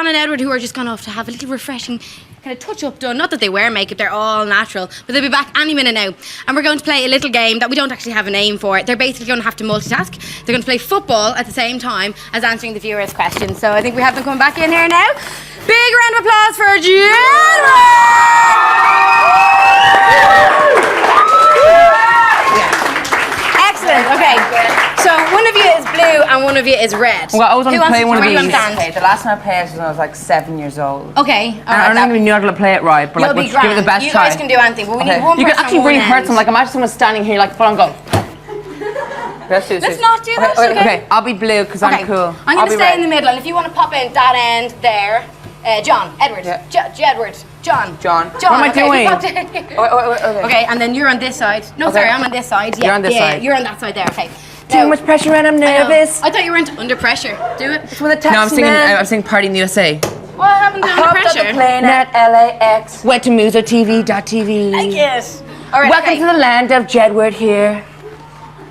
John and Edward, who are just gone off to have a little refreshing kind of touch-up done. Not that they wear makeup, they're all natural, but they'll be back any minute now. And we're going to play a little game that we don't actually have a name for. They're basically going to have to multitask. They're going to play football at the same time as answering the viewers' questions. So I think we have them coming back in here now. Big round of applause for Excellent, okay. So one of you is blue and one of you is red. Well, I was going to play one of these. Okay, the last time I played was when I was like 7 years old. Okay, I don't even know how to play it right, but like, we'll give it the best try. You guys can do anything, but we need one person. You can actually really hurt someone. Like, imagine someone standing here, like, full on go. Let's not do that. Okay, I'll be blue because I'm cool. I'm going to stay in the middle, and if you want to pop in that end there, John, Edward, Jedward, John. What am I doing? Okay, and then you're on this side. No, sorry, I'm on this side. You're on this side. You're on that side there. Okay. Too much pressure and I'm nervous. I thought you weren't under pressure. Do it. It's when the taxi I'm singing Party in the USA. What happened to under pressure? On the plane at LAX. Went to muzotv.tv. Like it. All right. Welcome to the land of Jedward here.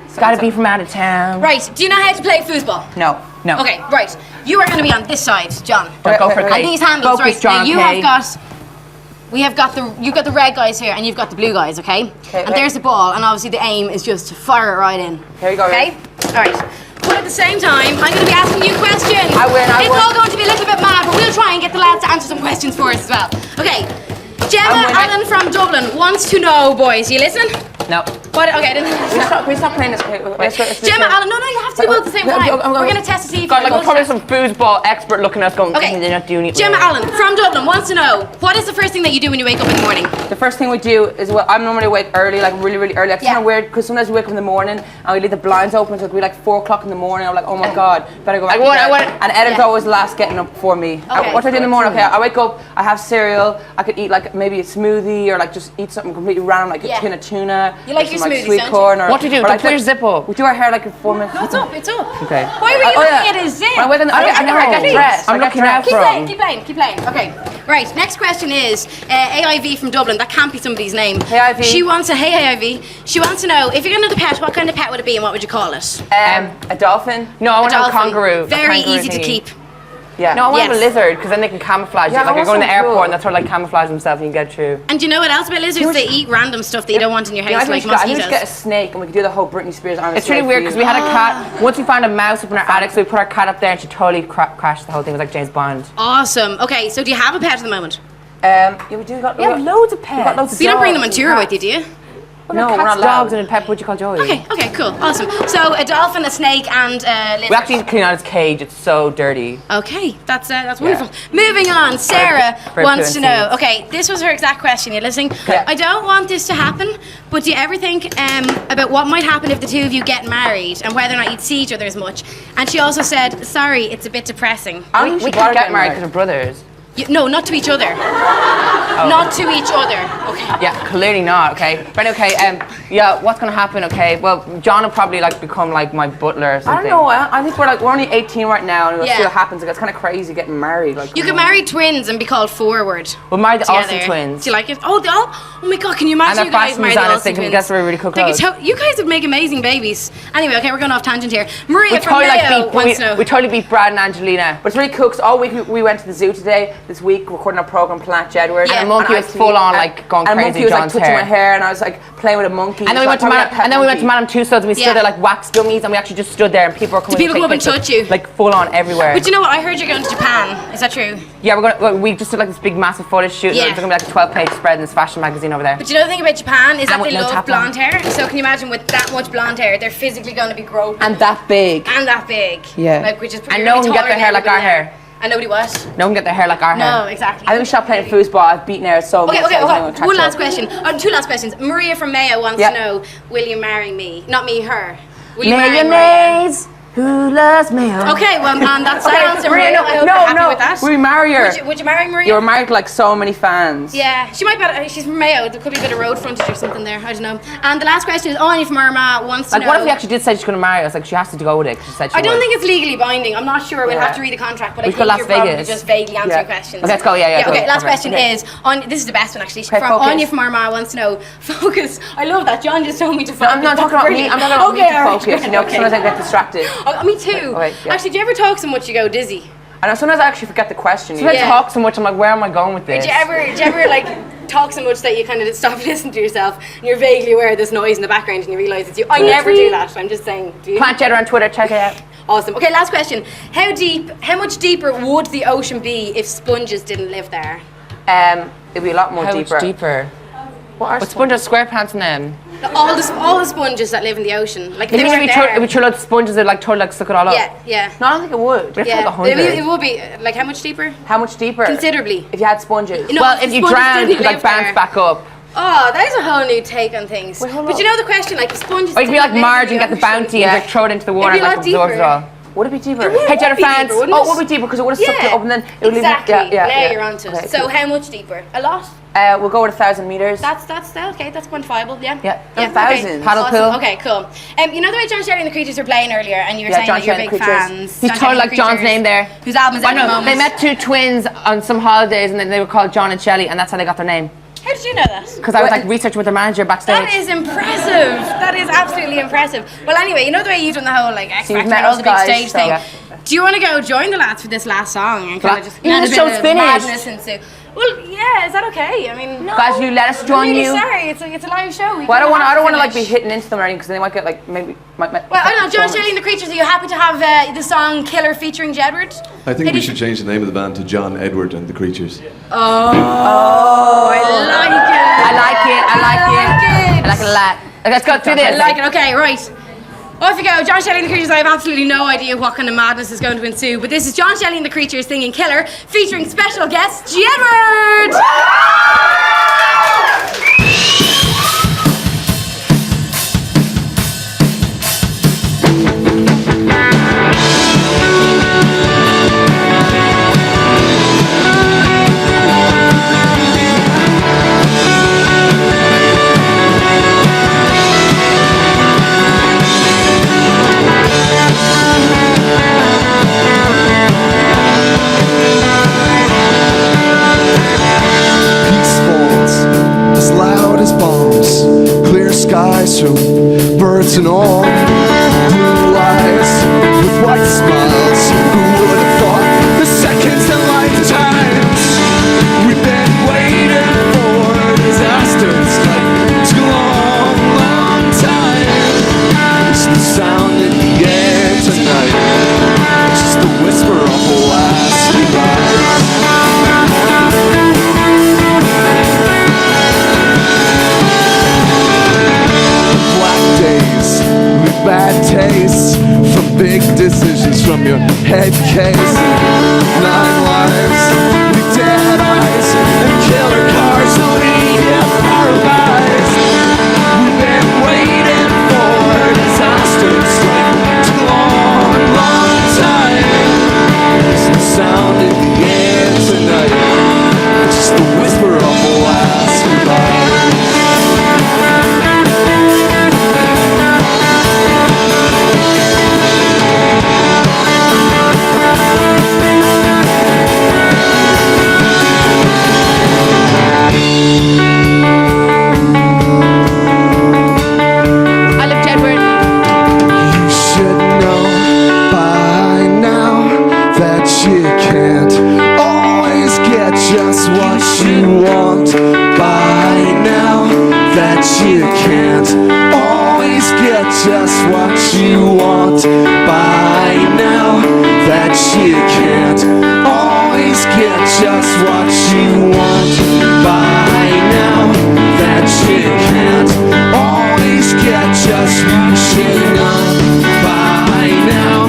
It's got to be from out of town. Right. Do you know how to play foosball? No. Okay. Right. You are going to be on this side, John. Go for it. And these handles, Focus, right? John, You've got the red guys here, and you've got the blue guys, okay? And there's the ball, and obviously the aim is just to fire it right in. Here you go. Okay? All right. But at the same time, I'm going to be asking you questions. I win. It's all going to be a little bit mad, but we'll try and get the lads to answer some questions for us as well. Okay. Gemma Allen from Dublin wants to know, boys. You listen? No. What? Okay. Can we stop playing this? Gemma Allen. No, you have to do both at the same time. We're going to test to see if God, like, probably some foosball expert looking at us going, okay. They're not doing it. Gemma Allen from Dublin wants to know, what is the first thing that you do when you wake up in the morning? The first thing we do is, I'm normally awake early, like really, really early. It's kind of weird because sometimes we wake up in the morning and we leave the blinds open, so it'll be like 4 o'clock in the morning. I'm like, oh my God, better go back to bed. And Ed's always last getting up before me. Okay. What do I do in the morning? Okay, I wake up, I have cereal, I could eat like maybe a smoothie or like just eat something completely random, like a tin of tuna. You like your smoothies, sweet corn. What do you do? Like, put your zip up. We do our hair like in 4 minutes. No, it's up, it's up. Okay. Why were you looking at his zip? I get dressed. I'm looking out Keep playing. Okay. Right, next question is AIV from Dublin. That can't be somebody's name. Hey Ivy. She wants to know, if you're going to the pet, what kind of pet would it be and what would you call it? A dolphin. No, I want to have a kangaroo. Very easy to keep. Yeah. No, I want a lizard because then they can camouflage. Like you're going to the airport and that's sort of like camouflage themselves and you get through. And do you know what else about lizards? They eat random stuff that you don't want in your house, like mosquitoes. I need to get a snake and we could do the whole Britney Spears Arnold. It's really weird because we had a cat. Once we found a mouse up in our attic, so we put our cat up there and she totally crashed the whole thing. It was like James Bond. Awesome. Okay, so do you have a pet at the moment? Yeah, we do. We have loads of pets. You don't bring them on tour with you, do you? No, we're not dogs and a pet, what you call Joey. Okay, cool, awesome. So a dolphin, a snake, and a lizard. We actually need to clean out his cage. It's so dirty. Okay, that's wonderful. Moving on, Sarah wants to know. Okay, this was her exact question. You listening? Yeah. I don't want this to happen, but do you ever think about what might happen if the two of you get married and whether or not you'd see each other as much? And she also said, "Sorry, it's a bit depressing." We can't get married because we're brothers. No, not to each other. Not to each other. Okay. Yeah, clearly not. Okay, but okay. Yeah, what's gonna happen? Okay, well, John will probably like become like my butler or something. I don't know. I think we're only 18 right now, and we'll see what happens. Like, it's kind of crazy getting married. Like you could marry twins and be called Forward. We'll marry the Austin twins. Do you like it? Oh my God! Can you imagine you guys marry the Austin twins? Guess we're really cool clothes. You guys would make amazing babies. Anyway, okay, we're going off tangent here. Maria from Mayo wants to know. We totally beat Brad and Angelina. But it's really cool because all week we went to the zoo today. This week recording a program, Plant Jedward. Yeah. And a monkey was full on like going crazy. And a monkey was like touching my hair, and I was like playing with a monkey. And then we went to Madame Tussauds and we stood there like wax dummies, and we actually just stood there, and people were coming. People come up and touch you, like full on everywhere. But you know what? I heard you're going to Japan. Is that true? Yeah, we just did like this big massive photo shoot. Yeah. There's gonna be like a 12-page spread in this fashion magazine over there. But you know the thing about Japan is that they love blonde hair. So can you imagine with that much blonde hair, they're physically going to be groping. And that big. Yeah. Like, which is and no one can get their hair like our hair. And nobody what? No one can get their hair like our hair. No, exactly. I think we should playing foosball. I've beaten her so much. Okay. One last question. Two last questions. Maria from Mayo wants to know, will you marry me? Not me, her. Will you marry Maria? Who loves Mayo? Okay, well, man, that's the answer. Maria, I hope you're happy with that. We marry her. Would you marry Maria? You're married to like so many fans. Yeah, she might be. She's from Mayo. There could be a bit of road frontage or something there. I don't know. And the last question is Anya from Armagh wants to know. Like, what if we actually did say she's going to marry us? Like, she has to go with it. She said she I don't think it's legally binding. I'm not sure. We'll have to read the contract. But I think you're probably just vaguely answering questions. Okay, let's go. Yeah. Okay, last question is this is the best one actually. From Anya from Armagh wants to know. Focus. I love that. John just told me to focus. I'm not talking about me. I'm talking about me to focus. You know, because sometimes I get distracted. Me too. Actually, do you ever talk so much you go dizzy? I know sometimes I actually forget the question. So I talk so much, I'm like, where am I going with this? Do you ever like talk so much that you kind of stop listening to yourself and you're vaguely aware of this noise in the background and you realise it's you? I never do that. I'm just saying. Do you? Plant Jedward on Twitter, check it out. Awesome. Okay, last question. How much deeper would the ocean be if sponges didn't live there? It'd be a lot more How deeper. much deeper? What sponges, SquarePants and them? All the sponges that live in the ocean. Like, if If they weren't there. it would throw loads of sponges, they'd like totally like suck it all up. Yeah. No, I don't think it would. But Yeah, like 100. it would be like how much deeper? How much deeper? Considerably. If you had sponges. No, Well, if you sponges drowned, you didn't could like live bounce there. back up. Oh, that is a whole new take on things. Wait, hold but on. you know the question, like if sponges. Or you could be like didn't live Marge in and get the ocean- bounty and like throw it into the water It'd and be like a lot absorb it all. Would it be deeper? Hey, Jedward fans. Deeper, wouldn't Oh, it? it would be deeper because it would have sucked it up and then it would Exactly. leave it. Yeah, now yeah. you're onto it. Okay, So cool. how much deeper? A lot. We'll go with 1,000 meters. That's okay. That's quantifiable. Yeah. Yeah, Okay. 1,000. Paddle Awesome. pool. Okay, cool. You know the way John Shelly and the Creatures were playing earlier, and you were Yeah, saying John that you're Shelly big and the Creatures. fans. He's John totally Shelly and like the John's Creatures, name there. Whose album's I out at the know. moment. They met two twins on some holidays and then they were called John and Shelly and that's how they got their name. How did you know that? Because I was like researching with their manager backstage. That is impressive. That is absolutely impressive. Well, anyway, you know the way you've done the whole like X So you've Factor met and all us the big guys, stage so- thing. Yeah. Do you want to go join the lads for this last song and kind of just Yeah, let the a show's bit of finished. madness ensue? Well, yeah, is that okay? I mean, no. Guys, will you let us join I'm really you? sorry, it's a live show. Well, I don't want to like be hitting into them or anything because they might get like maybe. Well, I don't know, John Shelly and the Creatures, are you happy to have the song Killer featuring Jedward? I think we should change the name of the band to John, Edward and the Creatures. Oh, I like it. I like it. I like it a lot. Okay, let's go through this. I like it, okay, right. Off you go, John Shelly and the Creatures. I have absolutely no idea what kind of madness is going to ensue, but this is John Shelly and the Creatures singing Killer, featuring special guest Jedward! skies from birds and all, blue eyes with white smiles. Who would have thought the seconds and lifetimes we've been waiting for disasters like too long, long time. It's the sound in the air tonight, just the whisper of the last goodbye. Bad taste from big decisions from your head case. 9 lives with dead eyes and killer cars to leave you paralyzed. We've been waiting for disasters like too long, long time. It's the sound in the air tonight, just the whisper of the last goodbye. Just what you want by now. That you can't always get just what you want by now. That you can't always get just what you want by now. That you can't always get just what you know by now.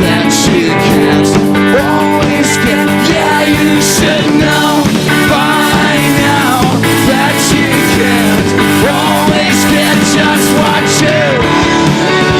That you can't always get, yeah, you should know by now that you can't always get just what you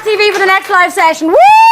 TV for the next live session. Woo!